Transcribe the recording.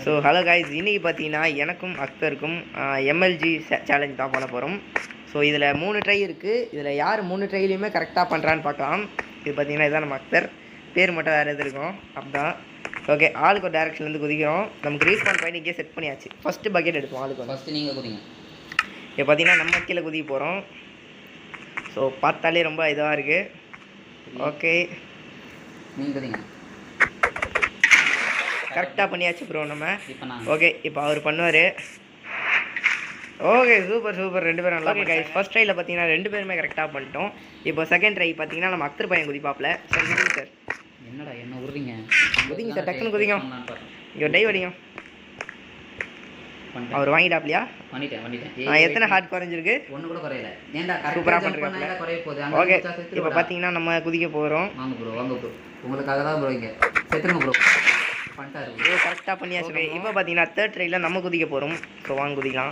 So hello guys, இன்றைக்கி பார்த்தீங்கன்னா எனக்கும் அக்தருக்கும் எம்எல்ஜி சேலஞ்ச் தான் பண்ண போகிறோம். ஸோ இதில் 3 ட்ரை இருக்குது. இதில் யார் 3 ட்ரைலையுமே கரெக்டாக பண்ணுறான்னு பார்க்கலாம். இது பார்த்தீங்கன்னா இதுதான் நம்ம அக்தர், பேர் மட்டும் வேறு எது இருக்கும் அப்படிதான். ஓகே, ஆளுக்கு ஒரு டேரக்ஷன்லேருந்து குதிக்கிறோம். நமக்கு ரீஸ்பான் பாயிண்ட் இங்கே செட் பண்ணியாச்சு. ஃபஸ்ட்டு பக்கெட் எடுப்போம். ஆளுக்கு ஃபஸ்ட்டு நீங்கள் குதிங்க. இப்போ பார்த்தீங்கன்னா நம்ம கீழே குதிக்க போகிறோம். ஸோ பார்த்தாலே ரொம்ப இதாக இருக்குது. ஓகே, நீங்கள் குதிங்க. கரெக்டாக பண்ணியாச்சு ப்ரோ நம்ம. இப்போ ஓகே, இப்போ அவர் பண்ணுவார். ஓகே, சூப்பர் சூப்பர், 2 பேரும் நல்லா. ஓகே கைஸ், ஃபர்ஸ்ட் ட்ரையில் பார்த்தீங்கன்னா 2 பேருமே கரெக்டாக பண்ணிட்டோம். இப்போ செகண்ட் ட்ரை பார்த்தீங்கன்னா நம்ம அக்தர் பையன் குதிப்பாப்பில். Sir குதிங்க sir. என்னடா என்ன உருவீங்க? குதிங்க சார், டக்குன்னு குதிங்க. இங்கே டைவ் அடிங்க. அவர் வாங்கிட்டாப்லையா? பண்ணிட்டேன். எத்தனை ஹார்ட் குறைஞ்சிருக்கு? ஒன்று கூட குறையல. ஏன்டா சூப்பராக பண்ணுறாங்க. குறைய போகுது. ஓகே, இப்போ பார்த்தீங்கன்னா நம்ம குதிக்க போகிறோம். வாங்க ப்ரோ. உங்களுக்காக தான் ப்ரோ இங்கே செத்துருங்க ப்ரோ. பண்ணிட்டாரு கரெக்டாக பண்ணியாச்சு. இப்போ பார்த்தீங்கன்னா தேர்ட் ட்ரையில் நம்ம குதிக்க போகிறோம். ஸோ வாங்க குதிக்கலாம்.